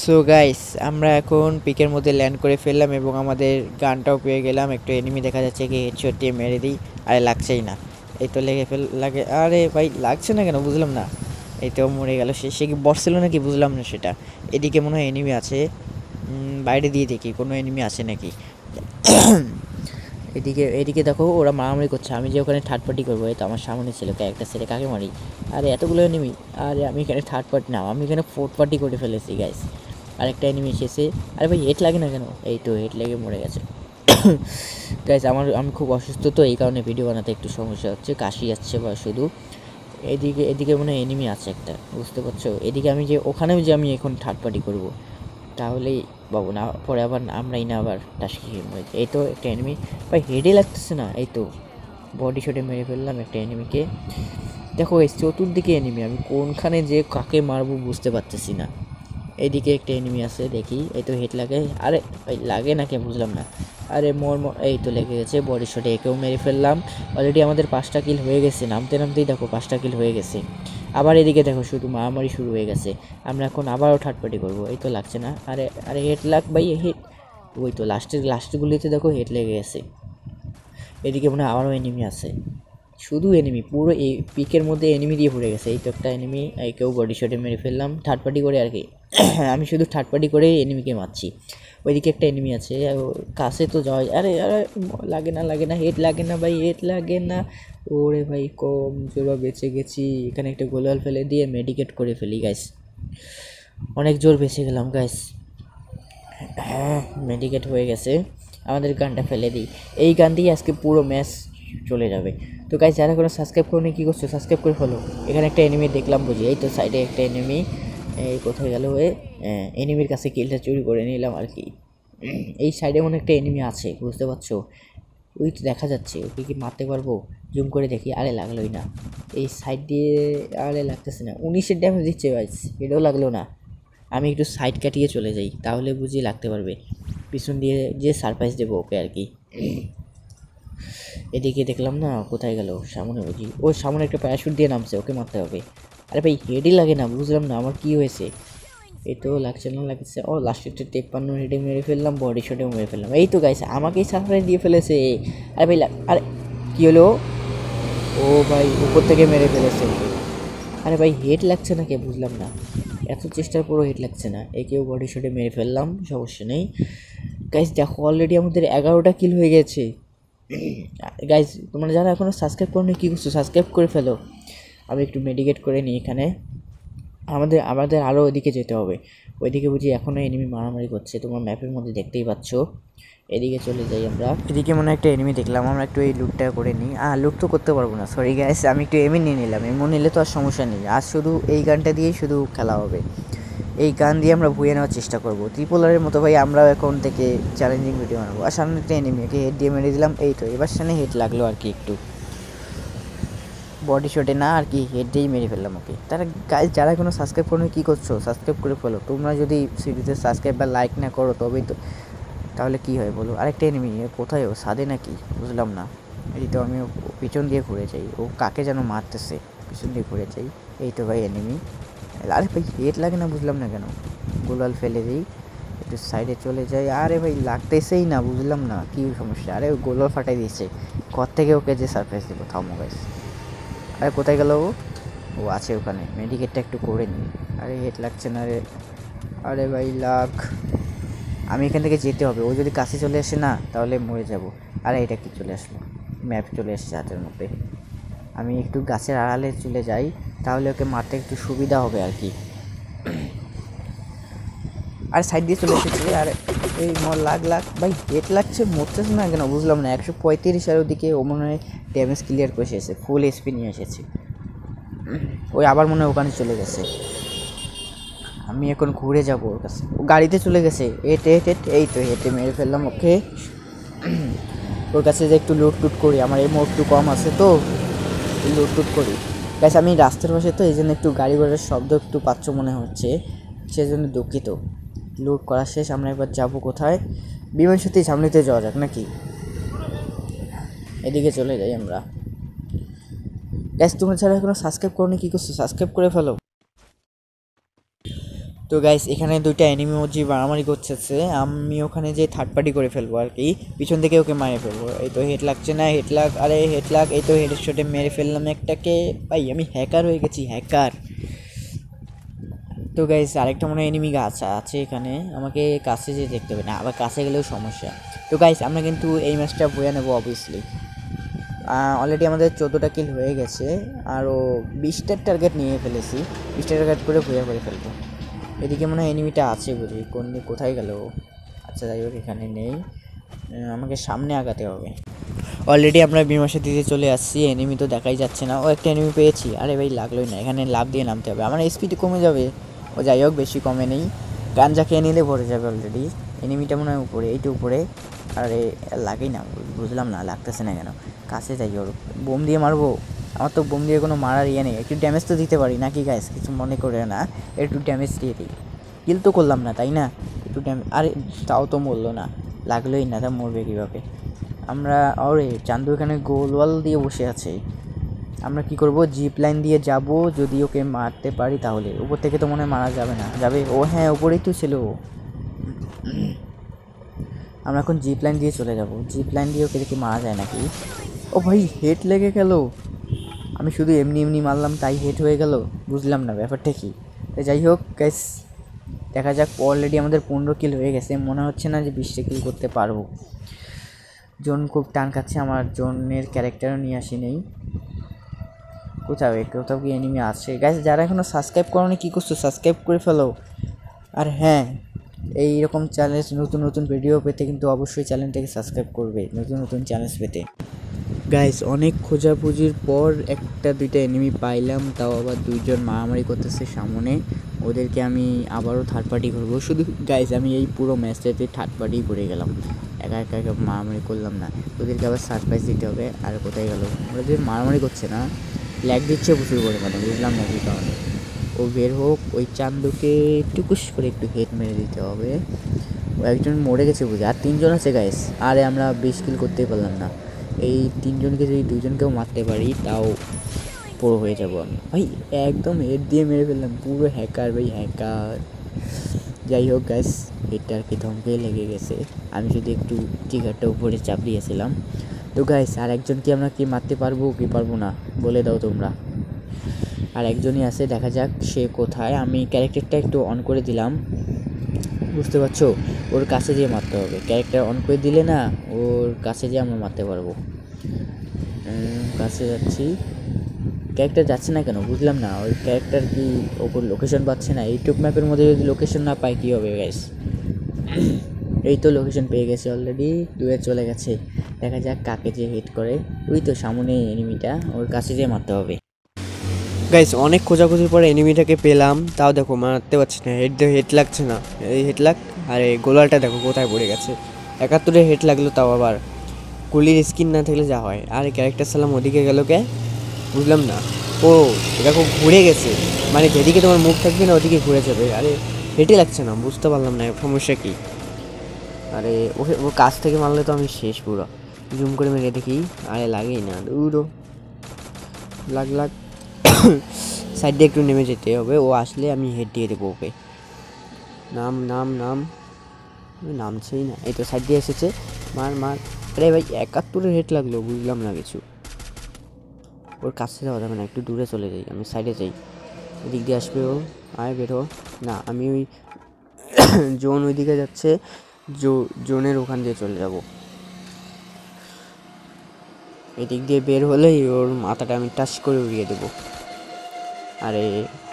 So guys, আমরা এখন পিকের মধ্যে ল্যান্ড করে ফেললাম এবং আমাদের গানটাও পেয়ে গেলাম। একটু এনিমি দেখা যাচ্ছে, কি হেডশট দিয়ে মেরে দিই। আরে লাগছেই না। এই তো লাগে। আরে ভাই লাগছে না কেন বুঝলাম না। এই তো মরে গেল। সে কি বসছিল নাকি বুঝলাম না সেটা। এদিকে মনে হয় এনিমি আছে। বাইরে দিয়ে দেখি কোনো এনিমি আছে নাকি। এদিকে এদিকে দেখো, ওরা মারামারি করছে। আমি যে ওখানে থার্ড পার্টি করবো, এই তো আমার সামনে ছিল একটা ছেলে, কাকে মারি। আরে এতগুলো এনিমি। আরে আমি এখানে থার্ড পার্টি না, আমি এখানে ফোর্থ পার্টি করে ফেলেছি গাইস। আরেকটা এনিমি এসেছে। আরে ভাই হেড লাগে না কেন? এই তো হেড লেগে মরে গেছে। গাইস আমি খুব অসুস্থ, তো এই কারণে ভিডিও বানাতে একটু সমস্যা হচ্ছে, কাশি যাচ্ছে বা শুধু। এদিকে এদিকে মনে হয় এনিমি আছে একটা, বুঝতে পারছো? এদিকে আমি যে ওখানেও যে আমি এখন থার্ড পার্টি করবো, তাহলেই পাবো না, পরে আবার আমরাই না আবার টাসকি খেয়ে মরে যাই। এই তো একটা এনিমি। ভাই হেডে লাগতেছে না। এই তো বডি শটে মেরে ফেললাম একটা এনিমিকে। দেখো এই চতুর্দিকে এনিমি, আমি কোনখানে যে কাকে মারবো বুঝতে পারতেছি না। এইদিকে একটা এনিমি আছে দেখি। এই তো হেড লাগে। আরে ভাই লাগে না কে বুঝলাম না। আরে এই তো লেগে গেছে বডি শটে, একেও মেরে ফেললাম। অলরেডি আমাদের 5টা কিল হয়ে গেছে, নামতে নামতেই দেখো 5টা কিল হয়ে গেছে। আবার এদিকে দেখো শুধু মারামারি শুরু হয়ে গেছে। আমরা এখন আবারও থার্ড পার্টি করবো। এই তো লাগছে না। আরে আরে হেড লাগ ভাই, হেড। ওই তো লাস্টগুলিতে দেখো হেড লেগে গেছে। এদিকে মনে হয় আবারও এনিমি আছে। শুধু এনিমি, পুরো এই পিকের মধ্যে এনিমি দিয়ে ভরে গেছে। এই তো একটা এনিমি, কেউ বডি শটে মেরে ফেললাম থার্ড পার্টি করে আর কি। আমি শুধু থার্ড পার্টি করেই এনিমিকে মারছি। ওইদিকে একটা এনিমি আছে, কাছে তো যাওয়া। আরে আরে লাগে না হেড লাগে না ভাই, হেড লাগে না। ওরে ভাই কম জোর বেঁচে গেছি। এখানে একটা গোলাল ফেলে দিয়ে মেডিকেট করে ফেলি গাইস। অনেক জোর বেঁচে গেলাম গাইস। হ্যাঁ, মেডিকেট হয়ে গেছে। আমাদের গানটা ফেলে দিই। এই গান দিয়ে আজকে পুরো ম্যাচ চলে যাবে। তো গাইস, যারা কোনো সাবস্ক্রাইব করনি কী করছো, সাবস্ক্রাইব করে ফেলো। এখানে একটা এনিমি দেখলাম বুঝি। এই তো সাইডে একটা এনিমি। এই কোথায় গেল এ? এনিমির কাছে কিলটা চুরি করে নিলাম আর কি। এই সাইডে মনে একটা এনিমি আছে, বুঝতে পারছো? ওই তো দেখা যাচ্ছে। ওকে কি মারতে পারবো? জুম করে দেখি। আরে লাগলোই না। এই সাইড দিয়ে। আরে লাগতেছে না। 19-এর ড্যামেজ দিচ্ছে গাইস, এটাও লাগলো না। আমি একটু সাইড কাটিয়ে চলে যাই, তাহলে বুঝি লাগতে পারবে। পিছন দিয়ে যে সারপ্রাইজ দেবো ওকে আর কি। এদিকে দেখলাম না, কোথায় গেল? সামনে বুঝি, ও সামনে একটা প্যারাশুট দিয়ে নামছে, ওকে মারতে হবে। আরে ভাই হেডই লাগে না, বুঝলাম না আমার কি হয়েছে। এই তো লাগছে না, লাগছে। ও লাস্টে একটা 53 হেডে মেরে ফেললাম, বডি শটেও মেরে ফেললাম। এই তো গাইছে আমাকেই সারপ্রাইজ দিয়ে ফেলেছে। আরে ভাই আরে কী হলো? ও ভাই উপর থেকে মেরে ফেলেছে ওকে। আরে ভাই হেড লাগছে না কে বুঝলাম না। এত চেষ্টার পরও হেড লাগছে না। একেও বডি শটে মেরে ফেললাম, সমস্যা নেই। গাইজ দেখো, অলরেডি আমাদের 11টা কিল হয়ে গেছে। গাইজ তোমরা যারা এখনও সাবস্ক্রাইব করোনি কী করছো, সাবস্ক্রাইব করে ফেলো। আমি একটু মেডিকেট করে নিই এখানে। আমাদের আমাদের আরও ওইদিকে যেতে হবে। ওইদিকে বুঝি এখনও এনিমি মারামারি করছে, তোমার ম্যাপের মধ্যে দেখতেই পাচ্ছ। এদিকে চলে যাই আমরা। এদিকে মনে হয় একটা এনিমি দেখলাম, আমরা একটু এই লুটটা করে নিই। লুট তো করতে পারবো না, সরি গাইস। আমি একটু এমনি নিয়ে নিলাম, এমন নিলে তো আর সমস্যা নেই। আজ শুধু এই গানটা দিয়েই শুধু খেলা হবে। এই গান দিয়ে আমরা ভুয়ে নেওয়ার চেষ্টা করবো ত্রিপোলারের মতো। ভাই আমরাও এখন থেকে চ্যালেঞ্জিং ভিডিও বানাবো। আর সামনে একটা এনিমি, ওকে হেড দিয়ে মেরে দিলাম। এই তো এবার সামনে হেড লাগলো আর কি, একটু বডি শটে না আর কি, হেড দিয়েই মেরে ফেললাম ওকে। তারা গাইজ যারা কোনো সাবস্ক্রাইব করো কী করছো, সাবস্ক্রাইব করে ফেলো। তোমরা যদি সিরিজে সাবস্ক্রাইব বা লাইক না করো তবেই তো, তাহলে কী হয় বলো? আরেকটা এনিমি কোথায়? ও সাদে নাকি বুঝলাম না। এই তো আমি পিছন দিয়ে ঘুরে যাই, ও কাকে যেন মারতেছে, পিছন দিয়ে ঘুরে যাই। এই তো ভাই এনিমি। আরে ভাই হেড লাগে না বুঝলাম না কেন। গোলাল ফেলে দিই, একটু সাইডে চলে যাই। আরে ভাই লাগতেছেই না, বুঝলাম না কী সমস্যা। আরে গোলাল ফাটাই দিয়েছে। ঘর থেকে ওকে যে সারপ্রাইজ দেবো, থামো গাইস। আরে কোথায় গেল ও? ও আছে ওখানে, মেডিকেটটা একটু করে নিই। আরে হেড লাগছে না রে। আরে ভাই লাগ। আমি এখান থেকে যেতে হবে, ও যদি কাছে চলে আসে না তাহলে মরে যাব। আরে এটা কি চলে আসলো? ম্যাপ চলে এসেছে হাতের মধ্যে। আমি একটু গাছের আড়ালে চলে যাই, তাহলে ওকে মারতে একটু সুবিধা হবে আর কি। আর সাইড দিয়ে চলে এসেছে। আর এই লাগ ভাই হেড লাগছে, মরতেছে না কেন বুঝলাম না। 135 ওদিকে ও মনে হয় ড্যামেজ ক্লিয়ার করে এসেছে, ফুল এসপি নিয়ে এসেছে। ওই আবার মনে হয় ওখানে চলে গেছে। আমি এখন ঘুরে যাবো ওর কাছে। ও গাড়িতে চলে গেছে। এই তো হেঁটে মেরে ফেললাম ওকে। ওর কাছে যে একটু লুট টুট করি, আমার এমও একটু কম আছে তো লুট টুট করি। গাইস আমি রাস্তার পাশে, তো এই জন্য একটু গাড়ি ঘোড়ার শব্দ একটু পাচ্ছ মনে হচ্ছে, সেজন্য দুঃখিত। লুট করা শেষ, আমরা এবার যাবো কোথায়? বিমান সত্যি সামনেতে যাওয়া যাক নাকি? এদিকে চলে যাই আমরা। গাইস তোমরা ছাড়া এখনো সাবস্ক্রাইব করোনি কী করছো, সাবস্ক্রাইব করে ফেলো। তো গাইস এখানে দুইটা এনিমি মজি মারামারি করতেছে, আমি ওখানে যে থার্ড পার্টি করে ফেলবো আর কি, পিছন থেকে ওকে মারে ফেলবো। এই তো হেড লাগছে না, হেড লাগ, আরে হেড লাগ, এই তো হেডের শটে মেরে ফেললাম একটাকে। ভাই আমি হ্যাকার হয়ে গেছি, হ্যাকার। তো গাইস আরেকটা মনে হয় এনিমি গাছ আছে এখানে, আমাকে কাছে যেয়ে দেখতে হবে না, আবার কাছে গেলেও সমস্যা। তো গাইস আমরা কিন্তু এই ম্যাচটা বয়ে নেবো অবভিয়াসলি। অলরেডি আমাদের 14টা কিল হয়ে গেছে, আরও 20টার টার্গেট নিয়ে ফেলেছি, 20টা টার্গেট করে ভুয়া করে ফেলবো। এদিকে মনে হয় এনিমিটা আছে, বুঝি কোথায় গেল। আচ্ছা যাই হোক এখানে নেই, আমাকে সামনে আগাতে হবে। অলরেডি আমরা বিমাসের দিকে চলে আসছি, এনিমি তো দেখাই যাচ্ছে না। ও একটা এনিমি পেয়েছি, আরে ভাই লাগলোই না, এখানে লাভ দিয়ে নামতে হবে, আমার স্পিড কমে যাবে। ও যাই হোক বেশি কমে নেই, গাঞ্জা খেয়ে নিলে ভরে যাবে অলরেডি। এনিমিটা মনে হয় উপরে, এইটা উপরে। আরে লাগেই না, বুঝলাম না লাগতেছে না কেন। কাছে যাই, ওর বোম দিয়ে মারবো। আমার তো বোম দিয়ে কোনো মারার ইয়ে নেই, একটু ড্যামেজ তো দিতে পারি নাকি গাইস, কিছু মনে করে না, একটু ড্যামেজ দিয়ে দিই। কিল তো করলাম না তাই না, একটু ড্যামেজ। আরে তাও তো মরলো না, লাগলোই না, তা মরবে কীভাবে। আমরা আরে চান্দু এখানে গোলওয়াল দিয়ে বসে আছে, আমরা কি করব, জিপ লাইন দিয়ে যাব, যদি ওকে মারতে পারি তাহলে। উপর থেকে তো মনে হয় মারা যাবে না, যাবে ও, হ্যাঁ উপরেই তো ছিল। আমরা এখন জিপ লাইন দিয়ে চলে যাব, জিপ লাইন দিয়ে ওকে দেখি মারা যায় নাকি। ও ভাই হেড লেগে গেল, আমি শুধু এমনি এমনি মারলাম তাই হেড হয়ে গেল, বুঝলাম না ব্যাপারটা কি। যাই হোক গাইস দেখা যাক, অলরেডি আমাদের 15 কিল হয়ে গেছে, মনে হচ্ছে না যে 20টা কিল করতে পারবো। জোন খুব টান খাচ্ছে, আমার জোনের ক্যারেক্টারও নিয়ে আসি নেই। কোথাও কি এনিমি আছে গাইস, যারা এখনও সাবস্ক্রাইব করোনি কী করছো, সাবস্ক্রাইব করে ফেলো। আর হ্যাঁ, এই রকম চ্যালেঞ্জ নতুন নতুন ভিডিও পেতে কিন্তু অবশ্যই চ্যানেলটাকে সাবস্ক্রাইব করবে, নতুন নতুন চ্যালেঞ্জ পেতে। গাইস অনেক খোঁজাখুঁজির পর একটা দুইটা এনিমি পাইলাম, তাও আবার দুইজন মারামারি করতেছে সামনে, ওদেরকে আমি আবারও থার্ড পার্টি করবো। শুধু গাইস আমি এই পুরো ম্যাচটাতে থার্ড পার্টি করে গেলাম, একা একা মারামারি করলাম না, ওদেরকে আবার সারপ্রাইজ দিতে হবে। আর কোথায় গেল, ওরা যে মারামারি করছে না, ল্যাগ দিচ্ছে প্রচুর পরিমাণে, বুঝলাম না কী কারণে। ও বের হোক, ওই চান্দুকে টুকুস করে একটু হেড মেরে দিতে হবে। ও একজন মরে গেছে বুঝে, আর 3জন আছে গাইস, আরে আমরা 20 কিল করতেই পারলাম না। এই 3জনকে যদি 2জনকেও মারতে পারি তাও পুরো হয়ে যাবো আমি। ভাই একদম হেড দিয়ে মেরে ফেললাম, পুরো হ্যাকার ভাই, হ্যাকার। যাই হোক গাইস হেডটা আর কি ধমকে লেগে গেছে, আমি শুধু একটু ট্রিগারটা উপরে চাপ দিয়েছিলাম। তো গাইস আর একজন কি আমরা কি মারতে পারবো কি পারবো না বলে দাও তোমরা। আর একজনই আছে, দেখা যাক সে কোথায়। আমি ক্যারেক্টারটা একটু অন করে দিলাম, বুঝতে পারছো, ওর কাছে যেয়ে মারতে হবে। ক্যারেক্টার অন করে দিলে না, ওর কাছে যেয়ে আমরা মারতে পারবো। কাছে যাচ্ছি, ক্যারেক্টার যাচ্ছে না কেন বুঝলাম না, ওই ক্যারেক্টার কি ওপর লোকেশন পাচ্ছে না। ইউটিউব ম্যাপের মধ্যে যদি লোকেশন না পাই কী হবে গাইস। এই তো লোকেশন পেয়ে গেছে অলরেডি, দূরে চলে গেছে। দেখা যাক কাকে যে হিট করে, ওই তো সামনে এনিমিটা, ওর কাছে যেয়ে মারতে হবে। গাইস অনেক খোঁজাখুঁজির পরে এনিমিটাকে পেলাম, তাও দেখো মারতে পারছি না, হেড লাগছে না, এই হেড লাগ। আর এই গোলালটা দেখো কোথায় পড়ে গেছে, 71-এ হেড লাগলো, তাও আবার কুলির স্কিন না থাকলে যা হয়। আর এই ক্যারেক্টার সালাম ওদিকে গেল কে, বুঝলাম না। ও দেখো ঘুরে গেছে, মানে যেদিকে তোমার মুখ থাকবে না ওদিকে ঘুরে যাবে। আরে হেডই লাগছে না, বুঝতে পারলাম না সমস্যা কী। আরে ওকে ওর কাছ থেকে মারলে তো আমি শেষ পুরো। জুম করে মেরে দেখি, আরে লাগেই না, দূরও লাগ। সাইড দিয়ে একটু নেমে যেতে হবে, ও আসলে আমি হেড দিয়ে দেবো ওকে। নামছেই না, এই তো সাইড দিয়ে এসেছে, মার। আরে ভাই 71-এ হেড লাগলো, বুঝলাম না কিছু। ওর কাছে যাওয়া যাবে না, একটু দূরে চলে যাই, আমি সাইডে যাই, এদিক দিয়ে আসবে ও। আয় বেরো না, আমি ওই জোন ওইদিকে যাচ্ছে, জোনের ওখান দিয়ে চলে যাব। এদিক দিয়ে বের হলেই ওর মাথাটা আমি টাচ করে উড়িয়ে দেবো। আরে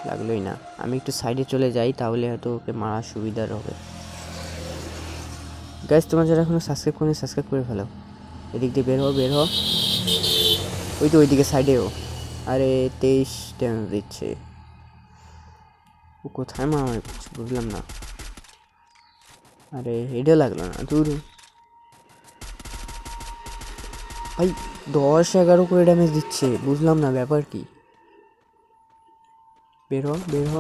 লাগলোই না, আমি একটু সাইডে চলে যাই, তাহলে হয়তো ওকে মারার সুবিধার হবে। গাইস তোমরা যারা এখনো সাবস্ক্রাইব করেনি সাবস্ক্রাইব করে ফেলো। এদিক দিয়ে বের হ, ওই তো ওইদিকে সাইডেও। আরে 23 ড্যামেজ দিচ্ছে, ও কোথায় মারামারি করছে বুঝলাম না। আরে হেডে লাগলো না, দূর ভাই 10-11 করে ড্যামেজ দিচ্ছে, বুঝলাম না ব্যাপার কি। বের হ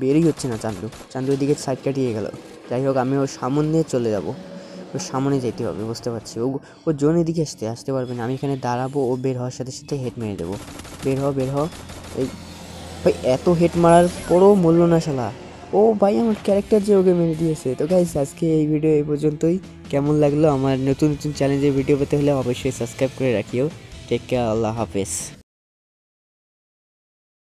বেরই হচ্ছে না। চান্দু ওইদিকে সাইড কাটিয়ে গেল। যাই হোক আমি ওর সামনে দিয়ে চলে যাব, ওর সামনে যেতে হবে, বুঝতে পারছি। ও জোন এদিকে আসতে পারবে না, আমি এখানে দাঁড়াবো, ও বের হওয়ার সাথে সাথে হেড মেরে দেবো। বের হ এই ভাই, এত হেড মারার পরও মরল না শালা। ও ভাই আমার ক্যারেক্টার যে ওকে মেরে দিয়েছে। তো গাইস আজকে এই ভিডিও এই পর্যন্তই। কেমন লাগলো? আমার নতুন নতুন চ্যালেঞ্জের ভিডিও পেতে হলে অবশ্যই সাবস্ক্রাইব করে রাখিও। টেক কেয়ার, আল্লাহ হাফেজ।